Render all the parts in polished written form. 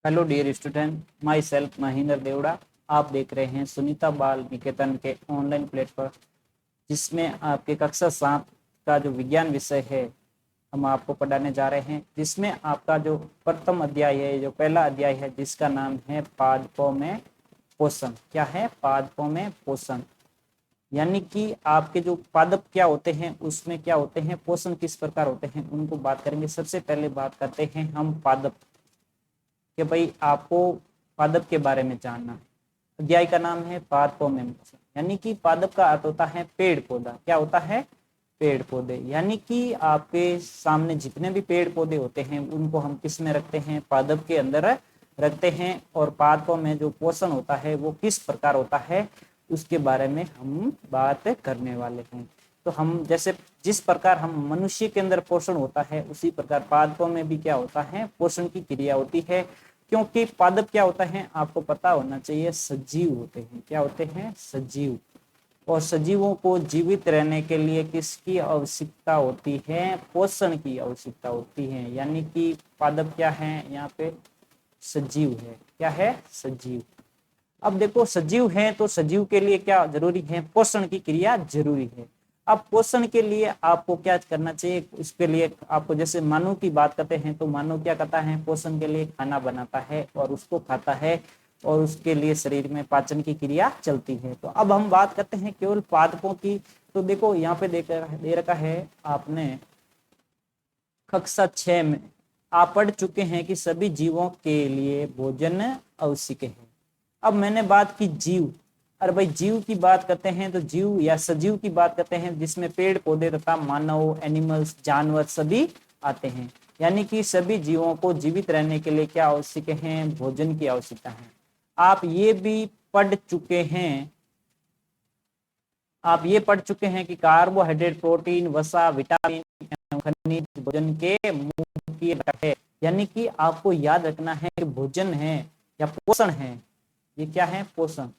Hello dear student, myself Mahendra Devda. आप देख रहे हैं सुनीता बाल निकेतन के ऑनलाइन प्लेटफॉर्म, जिसमें आपके कक्षा 7 का जो विज्ञान विषय है हम आपको पढ़ाने जा रहे हैं। जिसमें आपका जो प्रथम अध्याय है, जो पहला अध्याय है, जिसका नाम है पादपों में पोषण। क्या है? पादपों में पोषण। यानी कि आपके जो पादप क्या होते हैं, उसमें क्या होते हैं, पोषण किस प्रकार होते हैं, उनको बात करेंगे। सबसे पहले बात करते हैं हम पादप कि भाई आपको पादप के बारे में जानना है। अध्याय का नाम है पादपों में पोषण। यानी कि पादप का अर्थ होता है पेड़ पौधा। क्या होता है? पेड़ पौधे। यानी कि आपके सामने जितने भी पेड़ पौधे होते हैं उनको हम किस में रखते हैं? पादप के अंदर रखते हैं। और पादपों में जो पोषण होता है वो किस प्रकार होता है, उसके बारे में हम बात करने वाले हैं। तो हम जैसे जिस प्रकार हम मनुष्य के अंदर पोषण होता है, उसी प्रकार पादपों में भी क्या होता है? पोषण की क्रिया होती है। क्योंकि पादप क्या होता है आपको पता होना चाहिए, सजीव होते हैं। क्या होते हैं? सजीव। और सजीवों को जीवित रहने के लिए किसकी आवश्यकता होती है? पोषण की आवश्यकता होती है। यानी कि पादप क्या है यहाँ पे? सजीव है। क्या है? सजीव। अब देखो, सजीव है तो सजीव के लिए क्या जरूरी है? पोषण की क्रिया जरूरी है। अब पोषण के लिए आपको क्या करना चाहिए? इसके लिए आपको, जैसे मानव की बात करते हैं तो मानव क्या करता है? पोषण के लिए खाना बनाता है और उसको खाता है, और उसके लिए शरीर में पाचन की क्रिया चलती है। तो अब हम बात करते हैं केवल पादपों की। तो देखो यहाँ पे दे रखा है आपने कक्षा 6 में आप पढ़ चुके हैं कि सभी जीवों के लिए भोजन आवश्यक है। अब मैंने बात की जीव। अरे भाई, जीव की बात करते हैं तो जीव या सजीव की बात करते हैं, जिसमें पेड़ पौधे तथा मानव, एनिमल्स, जानवर सभी आते हैं। यानी कि सभी जीवों को जीवित रहने के लिए क्या आवश्यक है? भोजन की आवश्यकता है। आप ये भी पढ़ चुके हैं, आप ये पढ़ चुके हैं कि कार्बोहाइड्रेट, प्रोटीन, वसा, विटामिन एवं खनिज भोजन के मुख्य घटक है। यानी कि आपको याद रखना है कि भोजन है या पोषण है, ये क्या है? पोषण।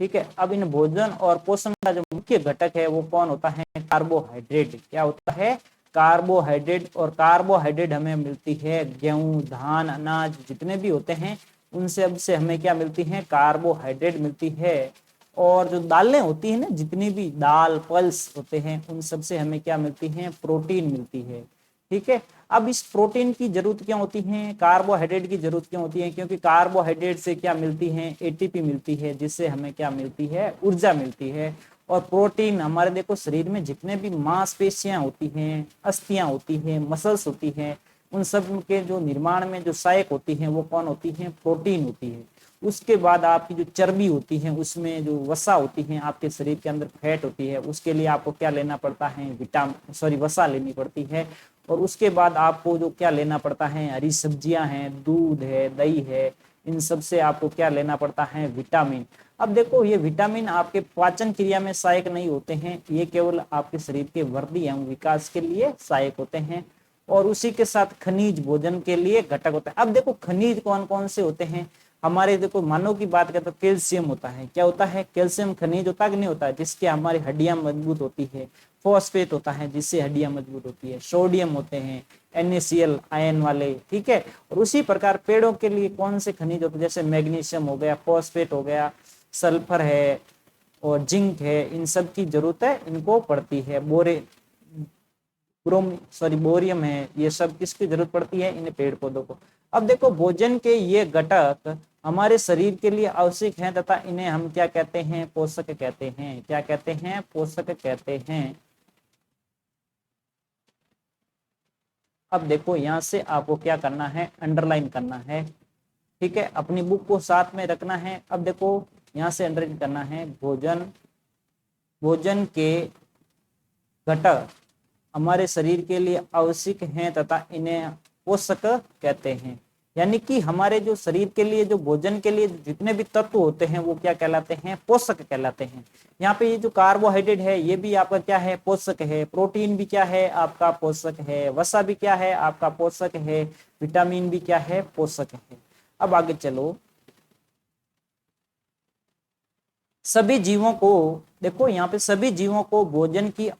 ठीक है। अब इन भोजन और पोषण का जो मुख्य घटक है वो कौन होता है? कार्बोहाइड्रेट। क्या होता है? कार्बोहाइड्रेट। और कार्बोहाइड्रेट हमें मिलती है गेहूं, धान, अनाज जितने भी होते हैं उनसे अब से हमें क्या मिलती है? कार्बोहाइड्रेट मिलती है। और जो दालें होती है ना, जितनी भी दाल, पल्स होते हैं, उन सब से हमें क्या मिलती है? प्रोटीन मिलती है। ठीक है। अब इस प्रोटीन की जरूरत क्यों होती है? कार्बोहाइड्रेट की जरूरत क्यों होती है? क्योंकि कार्बोहाइड्रेट से क्या मिलती है? एटीपी मिलती है, जिससे हमें क्या मिलती है? ऊर्जा मिलती है। और प्रोटीन हमारे, देखो, शरीर में जितने भी मांसपेशियां होती हैं, अस्थियां होती हैं, मसल्स होती हैं, उन सब के जो निर्माण में जो सहायक होती हैं वो कौन होती है? प्रोटीन होती है। उसके बाद आपकी जो चर्बी होती है, उसमें जो वसा होती है, आपके शरीर के अंदर फैट होती है, उसके लिए आपको क्या लेना पड़ता है? वसा लेनी पड़ती है। और उसके बाद आपको जो क्या लेना पड़ता है? हरी सब्जियां हैं, दूध है, दही है, इन सब से आपको क्या लेना पड़ता है? विटामिन। अब देखो, ये विटामिन आपके पाचन क्रिया में सहायक नहीं होते हैं, ये केवल आपके शरीर के वृद्धि एवं विकास के लिए सहायक होते हैं। और उसी के साथ खनिज भोजन के लिए घटक होता है। अब देखो, खनिज कौन कौन से होते हैं हमारे? देखो, मानव की बात करें तो कैल्शियम होता है। क्या होता है? कैल्शियम खनिज होता है कि नहीं होता है? जिसके हमारी हड्डियां मजबूत होती है। फॉस्फेट होता है, जिससे हड्डियां मजबूत होती है। सोडियम होते हैं, NaCl आयन वाले। ठीक है। और उसी प्रकार पेड़ों के लिए कौन से खनिज होते हैं? जैसे मैग्नीशियम हो गया, फॉस्फेट हो गया, सल्फर है और जिंक है। इन सब की जरूरत है, इनको पड़ती है। बोरियम है, ये सब किसकी जरूरत पड़ती है? इन पेड़ पौधों को। अब देखो, भोजन के ये घटक हमारे शरीर के लिए आवश्यक हैं तथा इन्हें हम क्या कहते हैं? पोषक कहते हैं। क्या कहते हैं? पोषक कहते हैं। अब देखो, यहां से आपको क्या करना है? अंडरलाइन करना है। ठीक है। अपनी बुक को साथ में रखना है। अब देखो, यहां से अंडरलाइन करना है, भोजन के घटक हमारे शरीर के लिए आवश्यक हैं तथा इन्हें पोषक कहते हैं। यानी कि हमारे जो शरीर के लिए, जो भोजन के लिए जितने भी तत्व होते हैं वो क्या कहलाते हैं? पोषक कहलाते हैं। यहाँ पे ये जो कार्बोहाइड्रेट है ये भी आपका क्या है? पोषक है। प्रोटीन भी क्या है? आपका पोषक है। वसा भी क्या है? आपका पोषक है। विटामिन भी क्या है? पोषक है। अब आगे चलो, सभी जीवों को, देखो यहाँ पे सभी जीवों को भोजन की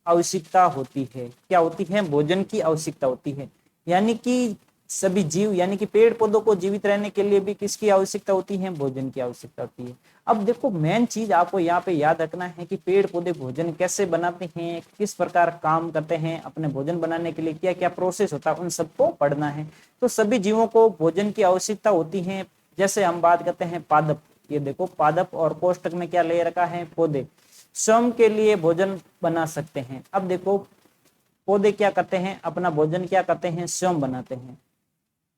आवश्यकता होती है। क्या होती है? भोजन की आवश्यकता होती है। यानी कि सभी जीव यानी कि पेड़ पौधों को जीवित रहने के लिए भी किसकी आवश्यकता होती है? भोजन की आवश्यकता होती है। अब देखो मेन चीज आपको यहाँ पे याद रखना है कि पेड़ पौधे भोजन कैसे बनाते हैं, किस प्रकार काम करते हैं, अपने भोजन बनाने के लिए क्या क्या प्रोसेस होता है, उन सबको पढ़ना है। तो सभी जीवों को भोजन की आवश्यकता होती है। जैसे हम बात करते हैं पादप, ये देखो पादप और कोष्टक में क्या ले रखा है? पौधे स्वयं के लिए भोजन बना सकते हैं। अब देखो पौधे क्या करते हैं? अपना भोजन क्या करते हैं? स्वयं बनाते हैं,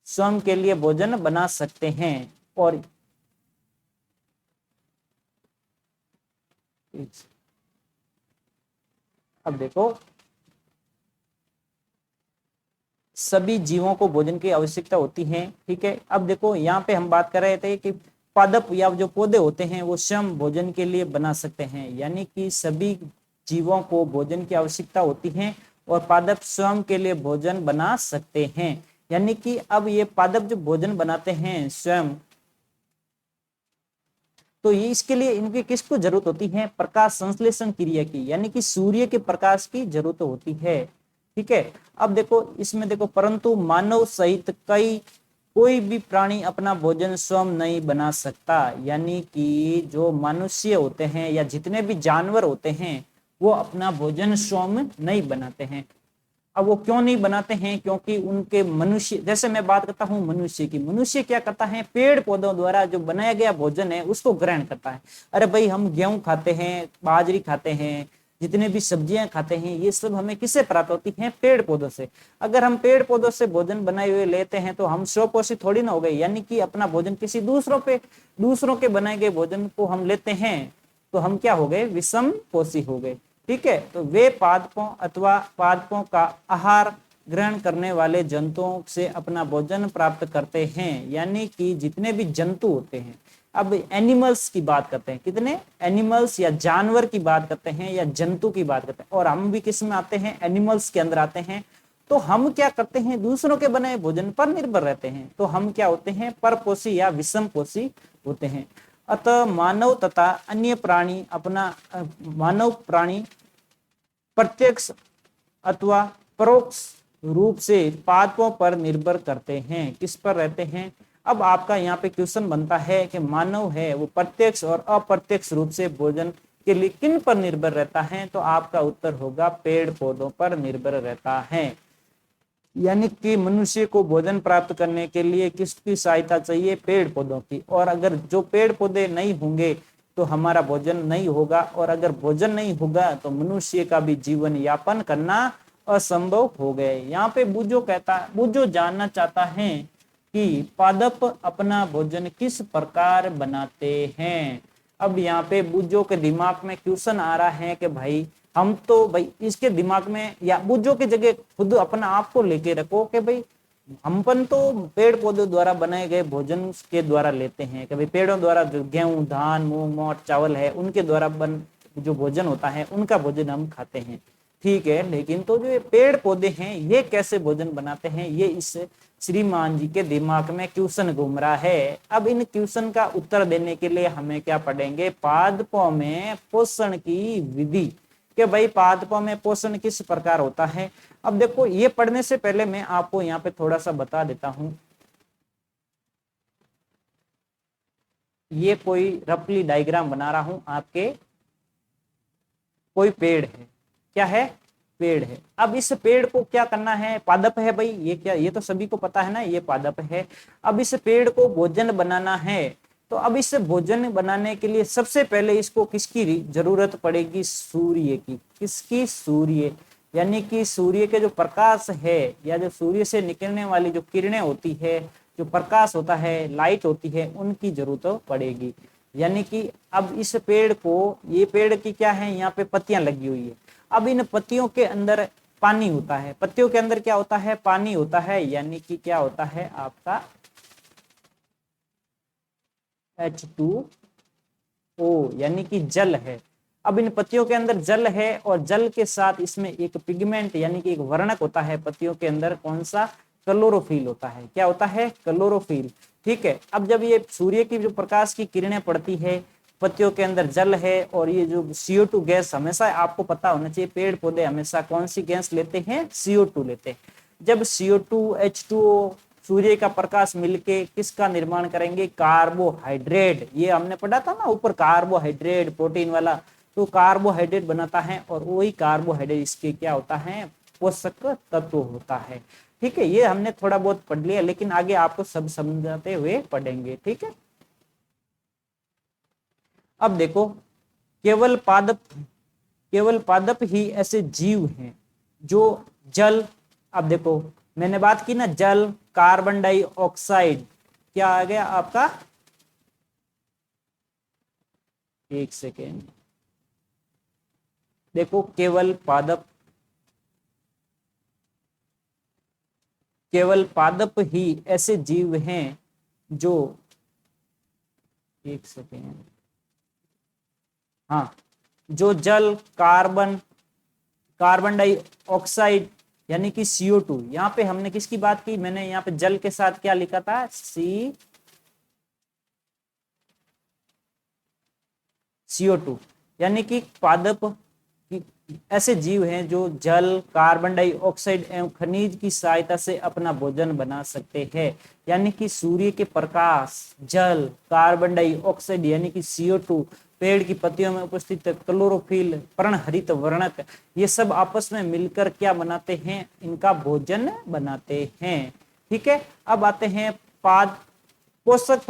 स्वयं के लिए भोजन बना सकते हैं। और अब देखो सभी जीवों को भोजन की आवश्यकता होती है, ठीक है। अब देखो यहाँ पे हम बात कर रहे थे कि पादप या जो पौधे होते हैं वो स्वयं भोजन के लिए बना सकते हैं, यानी कि सभी जीवों को भोजन की आवश्यकता होती है और पादप स्वयं के लिए भोजन बना सकते हैं। यानी कि अब ये पादप जो भोजन बनाते हैं स्वयं, तो ये इसके लिए इनकी किसको जरूरत होती है? प्रकाश संश्लेषण क्रिया की, यानी कि सूर्य के प्रकाश की जरूरत होती है, ठीक है। अब देखो इसमें देखो, परंतु मानव सहित कोई भी प्राणी अपना भोजन स्वयं नहीं बना सकता। यानी कि जो मनुष्य होते हैं या जितने भी जानवर होते हैं वो अपना भोजन स्वयं नहीं बनाते हैं। अब वो क्यों नहीं बनाते हैं? क्योंकि उनके मनुष्य, जैसे मैं बात करता हूँ मनुष्य की, मनुष्य क्या करता है? पेड़ पौधों द्वारा जो बनाया गया भोजन है उसको ग्रहण करता है। अरे भाई हम गेहूं खाते हैं, बाजरी खाते हैं, जितने भी सब्जियां खाते हैं, ये सब हमें किससे प्राप्त होती हैं? पेड़ पौधों से। अगर हम पेड़ पौधों से भोजन बनाए हुए लेते हैं तो हम स्वपोषी थोड़ी ना हो गए, यानी कि अपना भोजन किसी दूसरों के बनाए गए भोजन को हम लेते हैं तो हम क्या हो गए? विषम पोषी हो गए, ठीक है। तो वे पादपों अथवा पादपों का आहार ग्रहण करने वाले जंतुओं से अपना भोजन प्राप्त करते हैं। यानी कि जितने भी जंतु होते हैं, अब एनिमल्स की बात करते हैं, कितने एनिमल्स या जानवर की बात करते हैं या जंतु की बात करते हैं, और हम भी किस में आते हैं? एनिमल्स के अंदर आते हैं। तो हम क्या करते हैं? दूसरों के बनाए भोजन पर निर्भर रहते हैं। तो हम क्या होते हैं? परपोषी या विषम पोषी होते हैं। अतः मानव तथा अन्य प्राणी मानव प्राणी प्रत्यक्ष अथवा परोक्ष रूप से पादपों पर निर्भर करते हैं। किस पर रहते हैं? अब आपका यहाँ पे क्वेश्चन बनता है कि मानव है वो प्रत्यक्ष और अप्रत्यक्ष रूप से भोजन के लिए किन पर निर्भर रहता है? तो आपका उत्तर होगा पेड़ पौधों पर निर्भर रहता है। यानी कि मनुष्य को भोजन प्राप्त करने के लिए किसकी सहायता चाहिए? पेड़ पौधों की। और अगर जो पेड़ पौधे नहीं होंगे तो हमारा भोजन नहीं होगा, और अगर भोजन नहीं होगा तो मनुष्य का भी जीवन यापन करना असंभव हो गए। यहाँ पे बुझो जानना चाहता है कि पादप अपना भोजन किस प्रकार बनाते हैं। अब यहाँ पे बुझो के दिमाग में क्वेश्चन आ रहा है कि भाई हम तो भाई इसके दिमाग में, या बुझो की जगह खुद अपना आप को लेके रखो कि भाई हमपन तो पेड़ पौधों द्वारा बनाए गए भोजन के द्वारा लेते हैं, कभी पेड़ों द्वारा जो गेहूं धान मूंग मोट चावल है उनके द्वारा जो भोजन होता है उनका भोजन हम खाते हैं, ठीक है। लेकिन तो जो ये पेड़ पौधे हैं ये कैसे भोजन बनाते हैं, ये इस श्रीमान जी के दिमाग में क्वेश्चन घूम रहा है। अब इन क्वेश्चन का उत्तर देने के लिए हमें क्या पढ़ेंगे? पादपों में पोषण की विधि, कि भाई पादपों में पोषण किस प्रकार होता है। अब देखो ये पढ़ने से पहले मैं आपको यहाँ पे थोड़ा सा बता देता हूं। ये कोई रफली डायग्राम बना रहा हूं आपके, कोई पेड़ है, क्या है? पेड़ है। अब इस पेड़ को क्या करना है? पादप है भाई, ये क्या, ये तो सभी को पता है ना, ये पादप है। अब इस पेड़ को भोजन बनाना है, तो अब इस भोजन बनाने के लिए सबसे पहले इसको किसकी जरूरत पड़ेगी? सूर्य की। किसकी? सूर्य। यानी कि सूर्य के जो प्रकाश है या जो सूर्य से निकलने वाली जो किरणें होती है, जो प्रकाश होता है, लाइट होती है, उनकी जरूरत पड़ेगी। यानी कि अब इस पेड़ को, ये पेड़ की क्या है? यहाँ पे पत्तियां लगी हुई है। अब इन पत्तियों के अंदर पानी होता है। पत्तियों के अंदर क्या होता है? पानी होता है। यानी कि क्या होता है आपका H2O, यानी कि जल है। अब इन पत्तियों के अंदर जल है और जल के साथ इसमें एक पिगमेंट यानी कि एक वर्णक होता है पत्तियों के अंदर, कौन सा? क्लोरोफिल होता है। क्या होता है? क्लोरोफिल, ठीक है। अब जब ये सूर्य की जो प्रकाश की किरणें पड़ती है, पत्तियों के अंदर जल है, और ये जो CO2 गैस, हमेशा आपको पता होना चाहिए पेड़ पौधे हमेशा कौन सी गैस लेते हैं? CO2 लेते हैं। जब CO2 H2O सूर्य का प्रकाश मिलके किसका निर्माण करेंगे, कार्बोहाइड्रेट। ये हमने पढ़ा था ना ऊपर, कार्बोहाइड्रेट प्रोटीन वाला, तो कार्बोहाइड्रेट बनाता है और वही कार्बोहाइड्रेट इसके क्या होता है, पोषक तत्व होता है। ठीक है, ये हमने थोड़ा बहुत पढ़ लिया, लेकिन आगे आपको सब समझाते हुए पढ़ेंगे। ठीक है, अब देखो, केवल पादप ही ऐसे जीव हैं जो जल, अब देखो मैंने बात की ना, जल, कार्बन डाइऑक्साइड, क्या आ गया आपका, एक सेकेंड, देखो केवल पादप ही ऐसे जीव हैं जो, एक सेकेंड, हाँ, जो जल, कार्बन डाइऑक्साइड यानी कि CO2, यहाँ पे हमने किसकी बात की, मैंने यहाँ पे जल के साथ क्या लिखा था, CO2, यानी कि पादप ऐसे जीव हैं जो जल, कार्बन डाइऑक्साइड एवं खनिज की सहायता से अपना भोजन बना सकते हैं। यानी कि सूर्य के प्रकाश, जल, कार्बन डाइऑक्साइड यानी कि CO2, पेड़ की पत्तियों में उपस्थित क्लोरोफिल, पर्णहरित वर्णक, ये सब आपस में मिलकर क्या बनाते हैं, इनका भोजन बनाते हैं। ठीक है, अब आते हैं पोषक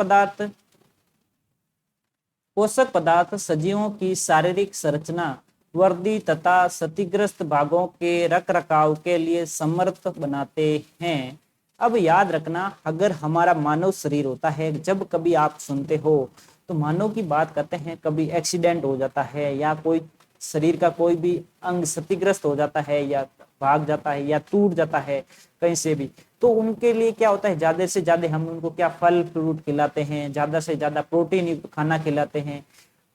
पदार्थ सजीवों की शारीरिक संरचना, वृद्धि तथा क्षतिग्रस्त भागों के रखरखाव के लिए समर्थ बनाते हैं। अब याद रखना, अगर हमारा मानव शरीर होता है, जब कभी आप सुनते हो तो मानव की बात करते हैं, कभी एक्सीडेंट हो जाता है या कोई शरीर का कोई भी अंग क्षतिग्रस्त हो जाता है या भाग जाता है या टूट जाता है कहीं से भी, तो उनके लिए क्या होता है, ज्यादा से ज्यादा हम उनको क्या फल फ्रूट खिलाते हैं, ज्यादा से ज्यादा प्रोटीन युक्त खाना खिलाते हैं।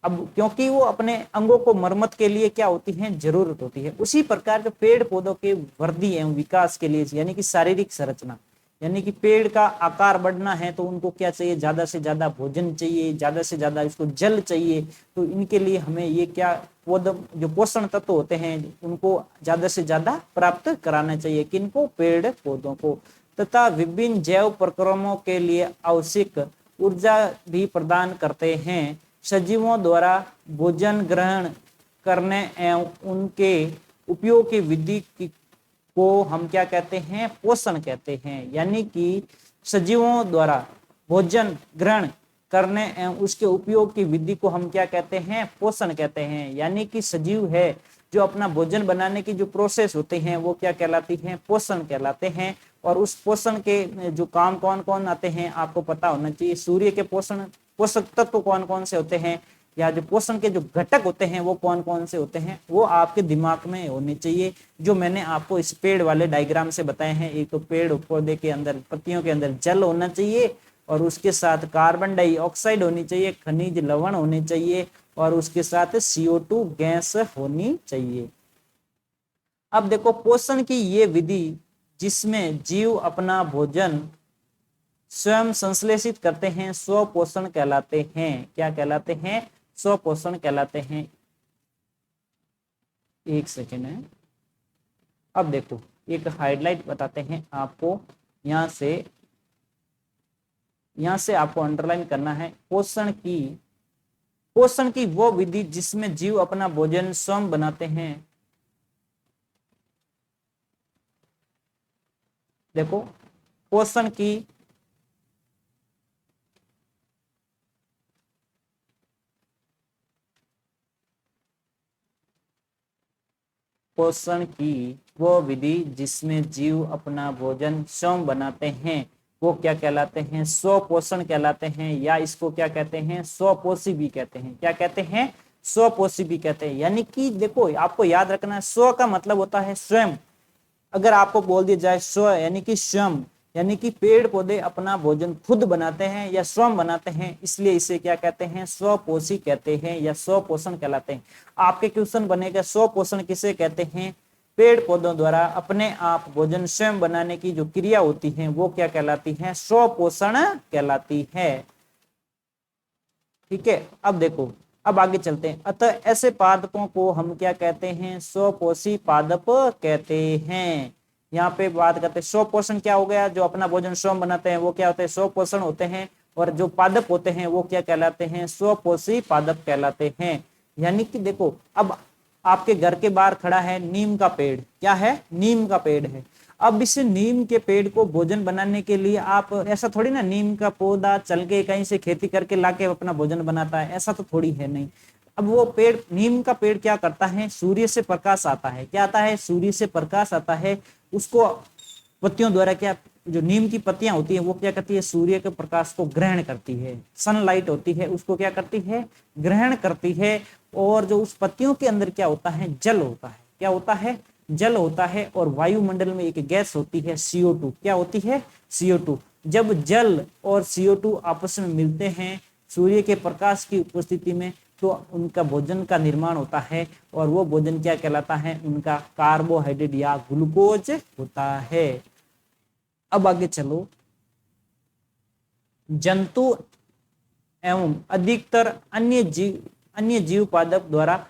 अब क्योंकि वो अपने अंगों को मरम्मत के लिए क्या होती है, जरूरत होती है। उसी प्रकार के पेड़ पौधों के वृद्धि एवं विकास के लिए, यानी कि शारीरिक संरचना, यानी कि पेड़ का आकार बढ़ना है तो उनको क्या चाहिए, ज्यादा से ज्यादा भोजन चाहिए, ज्यादा से ज्यादा इसको जल चाहिए। तो इनके लिए हमें ये क्या पौध जो पोषण तत्व होते हैं उनको ज्यादा से ज्यादा प्राप्त कराना चाहिए, किनको, पेड़ पौधों को, तथा विभिन्न जैव प्रक्रमों के लिए आवश्यक ऊर्जा भी प्रदान करते हैं। सजीवों द्वारा भोजन ग्रहण करने एवं उनके उपयोग की विधि को हम क्या कहते हैं, पोषण कहते हैं। यानी कि सजीवों द्वारा भोजन ग्रहण करने एवं उसके उपयोग की विधि को हम क्या कहते हैं, पोषण कहते हैं। यानी कि सजीव है जो अपना भोजन बनाने की जो प्रोसेस होते हैं वो क्या कहलाती हैं, पोषण कहलाते हैं। और उस पोषण के जो काम कौन कौन आते हैं आपको पता होना चाहिए। सूर्य के पोषक तत्व कौन कौन से होते हैं, या जो पोषण के जो घटक होते हैं वो कौन कौन से होते हैं, वो आपके दिमाग में होने चाहिए, जो मैंने आपको इस पेड़ वाले डायग्राम से बताए हैं। एक तो पेड़ पौधे के अंदर, पत्तियों के अंदर जल होना चाहिए, और उसके साथ कार्बन डाइऑक्साइड होनी चाहिए, खनिज लवण होने चाहिए, और उसके साथ CO2 गैस होनी चाहिए। अब देखो, पोषण की ये विधि जिसमें जीव अपना भोजन स्वयं संश्लेषित करते हैं, स्वपोषण कहलाते हैं। क्या कहलाते हैं, स्वपोषण कहलाते हैं। एक सेकेंड है, अब देखो एक हाइलाइट बताते हैं आपको, यहां से आपको अंडरलाइन करना है। पोषण की वो विधि जिसमें जीव अपना भोजन स्वयं बनाते हैं। देखो, पोषण की वो विधि जिसमें जीव अपना भोजन स्वयं बनाते हैं वो क्या कहलाते हैं, स्वपोषण कहलाते हैं, या इसको क्या कहते हैं, स्वपोषी भी कहते हैं। क्या कहते हैं, स्वपोषी भी कहते हैं। यानी कि देखो, आपको याद रखना है, स्व का मतलब होता है स्वयं। अगर आपको बोल दिया जाए स्व यानी कि स्वयं, यानी कि पेड़ पौधे अपना भोजन खुद बनाते हैं या स्वयं बनाते हैं, इसलिए इसे क्या कहते हैं, स्वपोषी कहते हैं या स्वपोषण कहलाते हैं। आपके क्वेश्चन बनेगा, स्वपोषण किसे कहते हैं, पेड़ पौधों द्वारा अपने आप भोजन स्वयं बनाने की जो क्रिया होती है वो क्या कहलाती है, स्वपोषण कहलाती है। ठीक है, अब देखो, अब आगे चलते हैं। अतः ऐसे पादपों को हम क्या कहते हैं, स्वपोषी पादप कहते हैं। यहाँ पे बात करते हैं स्वपोषण क्या हो गया, जो अपना भोजन स्वयं बनाते हैं वो क्या होते हैं, स्वपोषण होते हैं। और जो पादप होते हैं वो क्या कहलाते हैं, स्वपोषी पादप कहलाते हैं। यानी कि देखो अब आपके घर के बाहर खड़ा है नीम का पेड़, क्या है, नीम का पेड़ है। अब इस नीम के पेड़ को भोजन बनाने के लिए आप ऐसा थोड़ी ना नीम का पौधा चल के कहीं से खेती करके लाके अपना भोजन बनाता है, ऐसा तो थोड़ी है नहीं। अब वो पेड़, नीम का पेड़ क्या करता है, सूर्य से प्रकाश आता है, क्या आता है, सूर्य से प्रकाश आता है, उसको पत्तियों द्वारा क्या, जो नीम की पत्तियां होती है वो क्या करती है, सूर्य के प्रकाश को ग्रहण करती है, सनलाइट होती है उसको क्या करती है, ग्रहण करती है। और जो उस पत्तियों के अंदर क्या होता है, जल होता है, क्या होता है, जल होता है। और वायुमंडल में एक गैस होती है CO2, क्या होती है, CO2। जब जल और CO2 आपस में मिलते हैं सूर्य के प्रकाश की उपस्थिति में, तो उनका भोजन का निर्माण होता है। और वो भोजन क्या कहलाता है, उनका कार्बोहाइड्रेट या ग्लूकोज होता है। अब आगे चलो, जंतु एवं अधिकतर अन्य जीव पादप द्वारा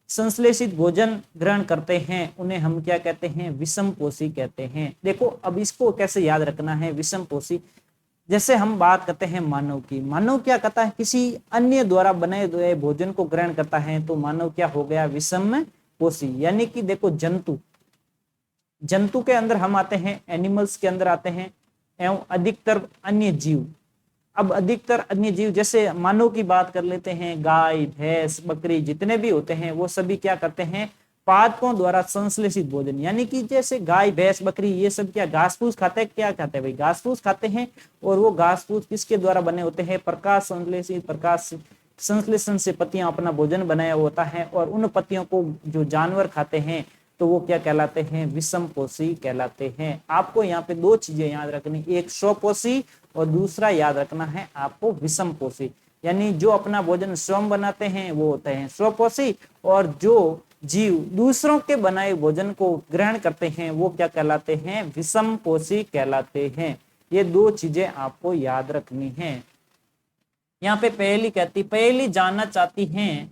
संश्लेषित भोजन ग्रहण करते हैं, उन्हें हम क्या कहते हैं, विषमपोषी कहते हैं। देखो अब इसको कैसे याद रखना है, विषमपोषी। जैसे हम बात करते हैं मानव की, मानव क्या करता है, किसी अन्य द्वारा बनाए हुए भोजन को ग्रहण करता है, तो मानव क्या हो गया, विषमपोषी। यानी कि देखो जंतु के अंदर हम आते हैं, एनिमल्स के अंदर आते हैं, एवं अधिकतर अन्य जीव। अब अधिकतर अन्य जीव जैसे मानव की बात कर लेते हैं, गाय भैंस बकरी जितने भी होते हैं वो सभी क्या करते हैं, पादपों द्वारा संश्लेषित भोजन। यानी कि जैसे गाय भैंस बकरी ये सब क्या घास फूस खाते हैं, क्या खाते हैं भाई, घास फूस खाते हैं। और वो घास फूस किसके द्वारा बने होते हैं, प्रकाश संश्लेषण से पत्तियां अपना भोजन बनाया होता है। और उन पत्तियों को जो जानवर खाते हैं तो वो क्या कहलाते हैं, विषमपोषी कहलाते हैं। आपको यहाँ पे दो चीजें याद रखनी, एक स्वपोषी और दूसरा याद रखना है आपको विषमपोषी। यानी जो अपना भोजन स्वयं बनाते हैं वो होते हैं स्वपोषी, और जो जीव दूसरों के बनाए भोजन को ग्रहण करते हैं वो क्या कहलाते हैं, विषमपोषी कहलाते हैं। ये दो चीजें आपको याद रखनी है। यहाँ पे पहली जानना चाहती हैं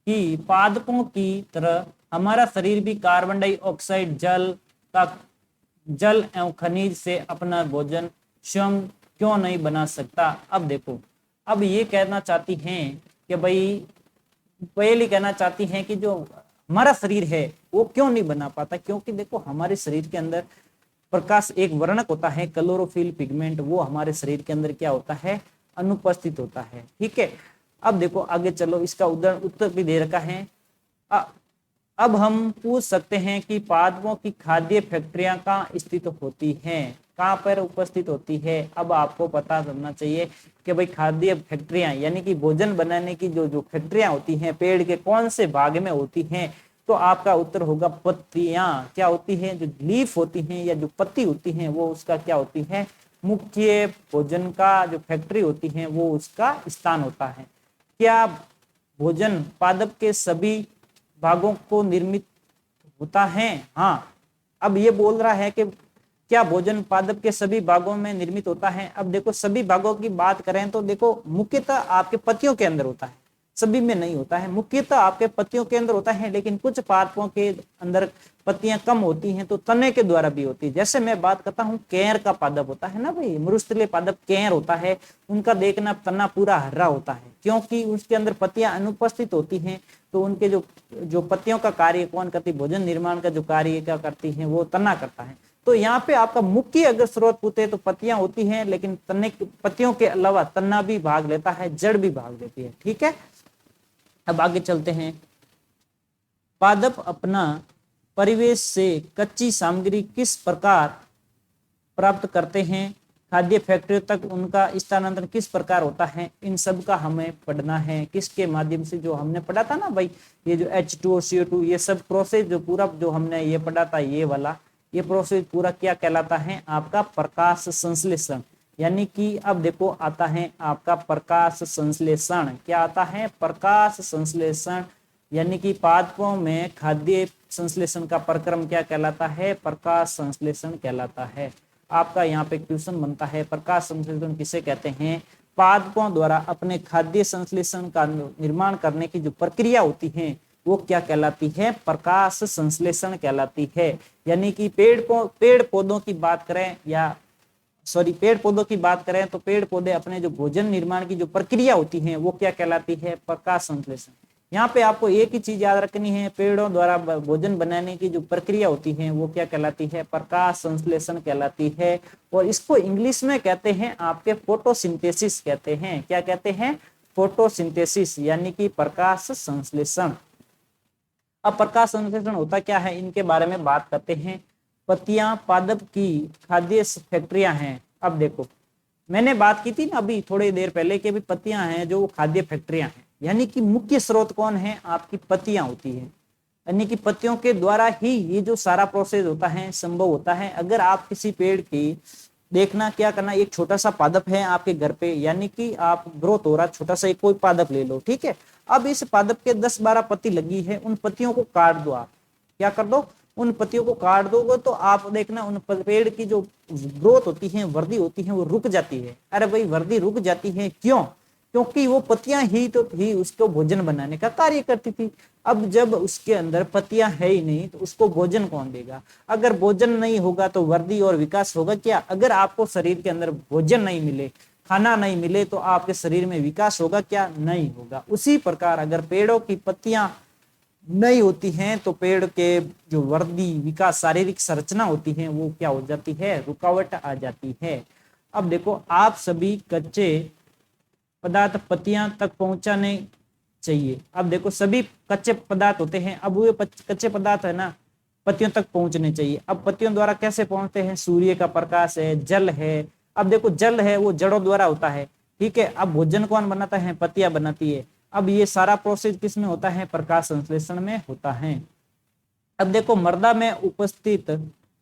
कि पादपों की तरह हमारा शरीर भी कार्बन डाइऑक्साइड जल एवं खनिज से अपना भोजन स्वयं क्यों नहीं बना सकता। अब देखो, अब ये कहना चाहती हैं कि भाई, पहली कहना चाहती हैं कि जो हमारा शरीर है वो क्यों नहीं बना पाता, क्योंकि देखो हमारे शरीर के अंदर प्रकाश एक वर्णक होता है, क्लोरोफिल पिगमेंट, वो हमारे शरीर के अंदर क्या होता है, अनुपस्थित होता है। ठीक है, अब देखो आगे चलो, इसका उत्तर भी दे रखा है। अब हम पूछ सकते हैं कि पादपों की खाद्य फैक्ट्रियां कहाँ स्थित होती हैं, कहाँ पर उपस्थित होती है। अब आपको पता करना चाहिए कि भाई खाद्य फैक्ट्रियां यानी कि भोजन बनाने की जो फैक्ट्रियां होती हैं पेड़ के कौन से भाग में होती हैं, तो आपका उत्तर होगा पत्तियां। क्या होती है, जो लीफ होती हैं या जो पत्ती होती हैं वो उसका क्या होती है, मुख्य भोजन का जो फैक्ट्री होती है वो उसका स्थान होता है। क्या भोजन पादप के सभी भागों को निर्मित होता है, हाँ। अब ये बोल रहा है कि क्या भोजन पादप के सभी भागों में निर्मित होता है। अब देखो सभी भागों की बात करें तो देखो मुख्यतः आपके पत्तियों के अंदर होता है, सभी में नहीं होता है, मुख्यतः आपके पत्तियों के अंदर होता है। लेकिन कुछ पादपों के अंदर पत्तियां कम होती हैं तो तने के द्वारा भी होती है। जैसे मैं बात करता हूँ केर का पादप होता है ना भाई, मृस्थलीय पादप केर होता है, उनका देखना तना पूरा हरा होता है क्योंकि उसके अंदर पत्तियां अनुपस्थित होती हैं। तो उनके जो पत्तियों का कार्य कौन करती, भोजन निर्माण का जो कार्य क्या करती है वो तना करता है। तो यहाँ पे आपका मुख्य अगर स्रोत पूछे तो पत्तियां होती हैं, लेकिन तने पत्तियों के अलावा तना भी भाग लेता है, जड़ भी भाग लेती है। ठीक है, अब आगे चलते हैं। पादप अपना परिवेश से कच्ची सामग्री किस प्रकार प्राप्त करते हैं, खाद्य फैक्ट्री तक उनका स्थानांतरण किस प्रकार होता है, इन सब का हमें पढ़ना है। किसके माध्यम से, जो हमने पढ़ा था ना भाई, ये जो H2O CO2 ये सब प्रोसेस जो पूरा जो हमने ये पढ़ा था, ये वाला ये प्रोसेस पूरा क्या कहलाता है, आपका प्रकाश संश्लेषण। यानी कि अब देखो आता है आपका प्रकाश संश्लेषण। क्या आता है, प्रकाश संश्लेषण। यानी कि पादपों में खाद्य संश्लेषण का प्रक्रम क्या कहलाता है, प्रकाश संश्लेषण कहलाता है। आपका यहाँ पे क्वेश्चन बनता है, प्रकाश संश्लेषण किसे कहते हैं। पादपों द्वारा अपने खाद्य संश्लेषण का निर्माण करने की जो प्रक्रिया होती है वो क्या कहलाती है, प्रकाश संश्लेषण कहलाती है। यानी कि पेड़ पौधों की बात करें या पेड़ पौधों की बात करें तो पेड़ पौधे अपने जो भोजन निर्माण की जो प्रक्रिया होती है वो क्या कहलाती है, प्रकाश संश्लेषण। यहाँ पे आपको एक ही चीज याद रखनी है, पेड़ों द्वारा भोजन बनाने की जो प्रक्रिया होती है वो क्या कहलाती है, प्रकाश संश्लेषण कहलाती है। और इसको इंग्लिश में कहते हैं आपके फोटोसिंथेसिस कहते हैं। क्या कहते हैं, फोटोसिंथेसिस, यानी कि प्रकाश संश्लेषण। अब प्रकाश संश्लेषण होता क्या है, इनके बारे में बात करते हैं। पत्तियां पादप की खाद्य फैक्ट्रियां हैं। अब देखो मैंने बात की थी ना अभी थोड़ी देर पहले कि अभी पत्तियां हैं जो खाद्य फैक्ट्रियां हैं, यानी कि मुख्य स्रोत कौन है, आपकी पत्तियां होती है। यानी कि पत्तियों के द्वारा ही ये जो सारा प्रोसेस होता है संभव होता है। अगर आप किसी पेड़ की देखना क्या करना, एक छोटा सा पादप है आपके घर पे, यानी कि आप ग्रोथ हो रहा छोटा सा एक कोई पादप ले लो, ठीक है। अब इस पादप के 10-12 पत्ती लगी है, उन पत्तियों को काट दो। आप क्या कर दो, उन पत्तियों को काट दोगे तो आप देखना उन पेड़ की जो ग्रोथ होती है, वृद्धि होती है, वो रुक जाती है। अरे भाई वृद्धि रुक जाती है क्यों, क्योंकि वो पत्तियां ही तो थी उसको भोजन बनाने का कार्य करती थी। अब जब उसके अंदर पत्तियां है ही नहीं तो उसको भोजन कौन देगा। अगर भोजन नहीं होगा तो वृद्धि और विकास होगा क्या। अगर आपको शरीर के अंदर भोजन नहीं मिले, खाना नहीं मिले, तो आपके शरीर में विकास होगा क्या, नहीं होगा। उसी प्रकार अगर पेड़ों की पत्तियां नहीं होती हैं तो पेड़ के जो वृद्धि विकास शारीरिक संरचना होती है वो क्या हो जाती है, रुकावट आ जाती है। अब देखो आप सभी कच्चे पदार्थ पत्तियां तक पहुंचाने चाहिए। अब देखो सभी कच्चे पदार्थ होते हैं, अब वो कच्चे पदार्थ है ना पत्तियों तक पहुंचने चाहिए। अब पत्तियों द्वारा कैसे पहुंचते हैं, सूर्य का प्रकाश है, जल है। अब देखो जल है वो जड़ों द्वारा होता है, ठीक है। अब भोजन कौन बनाता है, पत्तियां बनाती है। अब ये सारा प्रोसेस किस में होता है, प्रकाश संश्लेषण में होता है। अब देखो मृदा में उपस्थित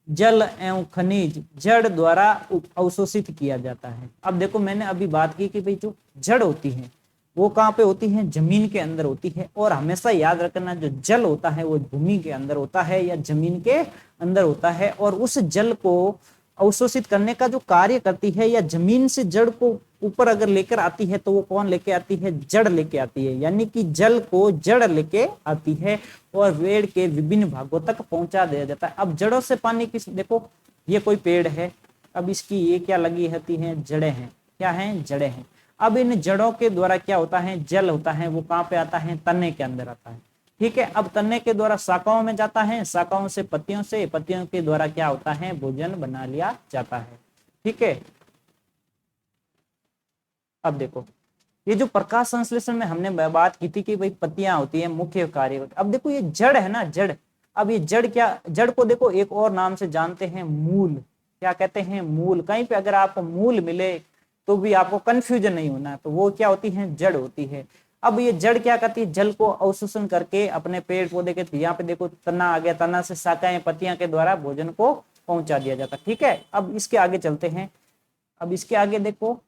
जल एवं खनिज जड़ द्वारा अवशोषित किया जाता है। अब देखो मैंने अभी बात की कि भाई जो जड़ होती है वो कहाँ पे होती है, जमीन के अंदर होती है। और हमेशा याद रखना जो जल होता है वो भूमि के अंदर होता है या जमीन के अंदर होता है। और उस जल को अवशोषित करने का जो कार्य करती है या जमीन से जड़ को ऊपर अगर लेकर आती है तो वो कौन लेके आती है, जड़ लेके आती है। यानी कि जल को जड़ लेके आती है और पेड़ के विभिन्न भागों तक पहुंचा दिया जाता है। अब जड़ों से पानी किस, देखो ये कोई पेड़ है, अब इसकी ये क्या लगी होती है, जड़ें हैं। क्या हैं, जड़ें हैं। अब इन जड़ों के द्वारा क्या होता है, जल होता है वो कहाँ पे आता है, तने के अंदर आता है, ठीक है। अब तने के द्वारा शाखाओं में जाता है, शाखाओं से पत्तियों के द्वारा क्या होता है, भोजन बना लिया जाता है, ठीक है। अब देखो ये जो प्रकाश संश्लेषण में हमने बात की थी कि भाई पत्तियां होती है मुख्य कार्य। अब देखो ये जड़ है ना, जड़। अब ये जड़ क्या, जड़ को देखो एक और नाम से जानते हैं, मूल। क्या कहते हैं, मूल। कहीं पे अगर आपको मूल मिले तो भी आपको कंफ्यूजन नहीं होना, तो वो क्या होती है, जड़ होती है। अब ये जड़ क्या करती है, जल को अवशोषण करके अपने पेड़ पौधे के, यहाँ पे देखो तना आ गया, तना से शाखाएं पत्तियां के द्वारा भोजन को पहुंचा दिया जाता, ठीक है। अब इसके आगे चलते हैं। अब इसके आगे देखो,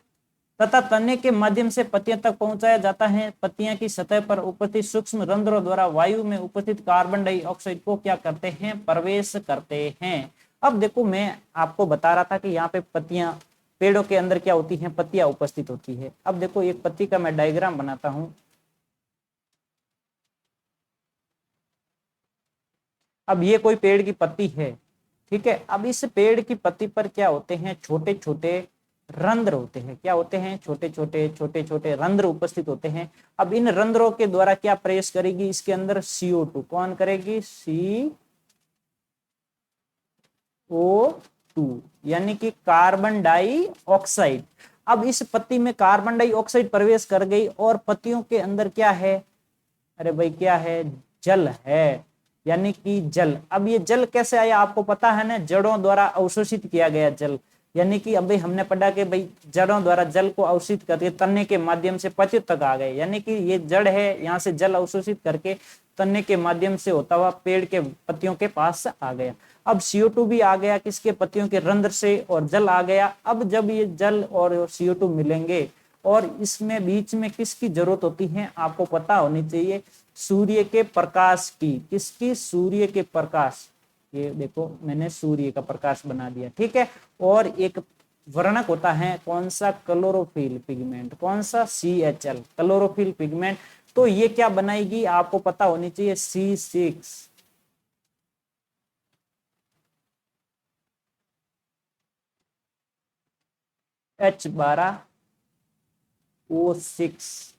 तथा तने के माध्यम से पत्तियों तक पहुंचाया जाता है। पत्तियां की सतह पर उपस्थित सूक्ष्म रंध्रों द्वारा वायु में उपस्थित कार्बन डाइऑक्साइड को क्या करते हैं, प्रवेश करते हैं। अब देखो मैं आपको बता रहा था कि यहाँ पे पत्तियां, पेड़ों के अंदर क्या होती हैं, पत्तियां उपस्थित होती है। अब देखो एक पत्ती का मैं डायग्राम बनाता हूं। अब ये कोई पेड़ की पत्ती है, ठीक है। अब इस पेड़ की पत्ती पर क्या होते हैं, छोटे छोटे रंध्र होते हैं। क्या होते हैं, छोटे छोटे रंध्र उपस्थित होते हैं। अब इन रंध्रों के द्वारा क्या प्रवेश करेगी, इसके अंदर CO2 कौन करेगी, CO2 यानी कि कार्बन डाइऑक्साइड। अब इस पत्ती में कार्बन डाइऑक्साइड प्रवेश कर गई और पत्तियों के अंदर क्या है, अरे भाई क्या है, जल है, यानी कि जल। अब ये जल कैसे आया आपको पता है ना, जड़ों द्वारा अवशोषित किया गया जल। यानी कि अभी हमने पढ़ा कि भाई जड़ों द्वारा जल को अवशोषित करके तने के माध्यम से पत्तियों तक आ गए। यानी कि ये जड़ है, यहाँ से जल अवशोषित करके तने के माध्यम से होता हुआ पेड़ के पत्तियों के पास आ गया। अब CO2 भी आ गया किसके, पत्तियों के रंध्र से, और जल आ गया। अब जब ये जल और CO2 मिलेंगे और इसमें बीच में किसकी जरूरत होती है, आपको पता होनी चाहिए, सूर्य के प्रकाश की। किसकी, सूर्य के प्रकाश। ये देखो मैंने सूर्य का प्रकाश बना दिया, ठीक है। और एक वर्णक होता है कौन सा, क्लोरोफिल पिगमेंट। कौन सा, CHL क्लोरोफिल पिगमेंट। तो ये क्या बनाएगी आपको पता होनी चाहिए, C6 H12O6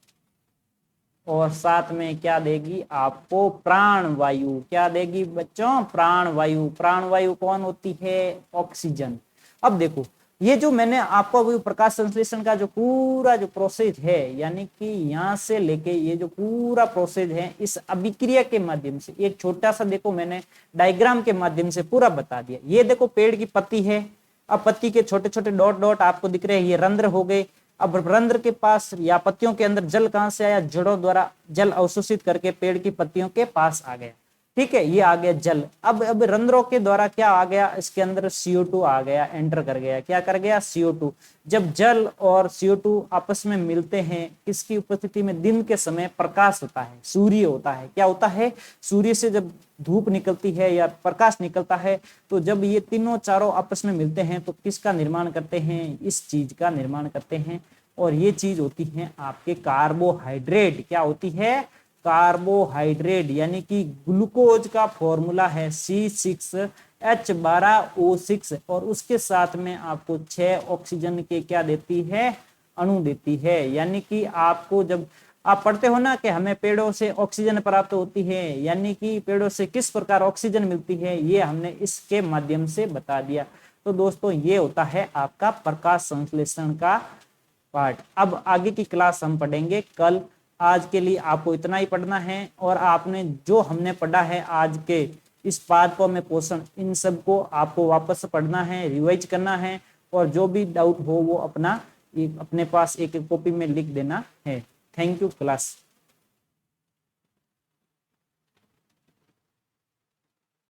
और साथ में क्या देगी आपको प्राण वायु, क्या देगी बच्चों प्राण वायु। प्राण वायु कौन होती है, ऑक्सीजन। अब देखो ये जो मैंने आपको अभी प्रकाश संश्लेषण का जो पूरा जो प्रोसेस है, यानी कि यहाँ से लेके ये जो पूरा प्रोसेस है इस अभिक्रिया के माध्यम से, एक छोटा सा देखो मैंने डायग्राम के माध्यम से पूरा बता दिया। ये देखो पेड़ की पत्ती है, अब पत्ती के छोटे छोटे डॉट डॉट आपको दिख रहे हैं, ये रंध्र हो गए। अब रंध्र के पास या पत्तियों के अंदर जल कहां से आया, जड़ों द्वारा जल अवशोषित करके पेड़ की पत्तियों के पास आ गया, ठीक है, ये आ गया जल। अब रंध्रों के द्वारा क्या आ गया, इसके अंदर CO2 आ गया, एंटर कर गया, क्या कर गया CO2। जब जल और CO2 आपस में मिलते हैं, किसकी उपस्थिति में, दिन के समय प्रकाश होता है, सूर्य होता है, क्या होता है, सूर्य से जब धूप निकलती है या प्रकाश निकलता है, तो जब ये तीनों चारों आपस में मिलते हैं तो किसका निर्माण करते हैं, इस चीज का निर्माण करते हैं। और ये चीज होती है आपके कार्बोहाइड्रेट, क्या होती है, कार्बोहाइड्रेट, यानी कि ग्लूकोज का फॉर्मूला है C6H12O6 और उसके साथ में आपको 6 ऑक्सीजन के क्या देती है, अणु देती है। यानी कि आपको जब आप पढ़ते हो ना कि हमें पेड़ों से ऑक्सीजन प्राप्त होती है, यानी कि पेड़ों से किस प्रकार ऑक्सीजन मिलती है, ये हमने इसके माध्यम से बता दिया। तो दोस्तों ये होता है आपका प्रकाश संश्लेषण का पार्ट। अब आगे की क्लास हम पढ़ेंगे कल। आज के लिए आपको इतना ही पढ़ना है, और आपने जो हमने पढ़ा है आज के इस पादपों में पोषण, इन सब को आपको वापस पढ़ना है, रिवाइज करना है, और जो भी डाउट हो वो अपने पास एक कॉपी में लिख देना है। Thank you class.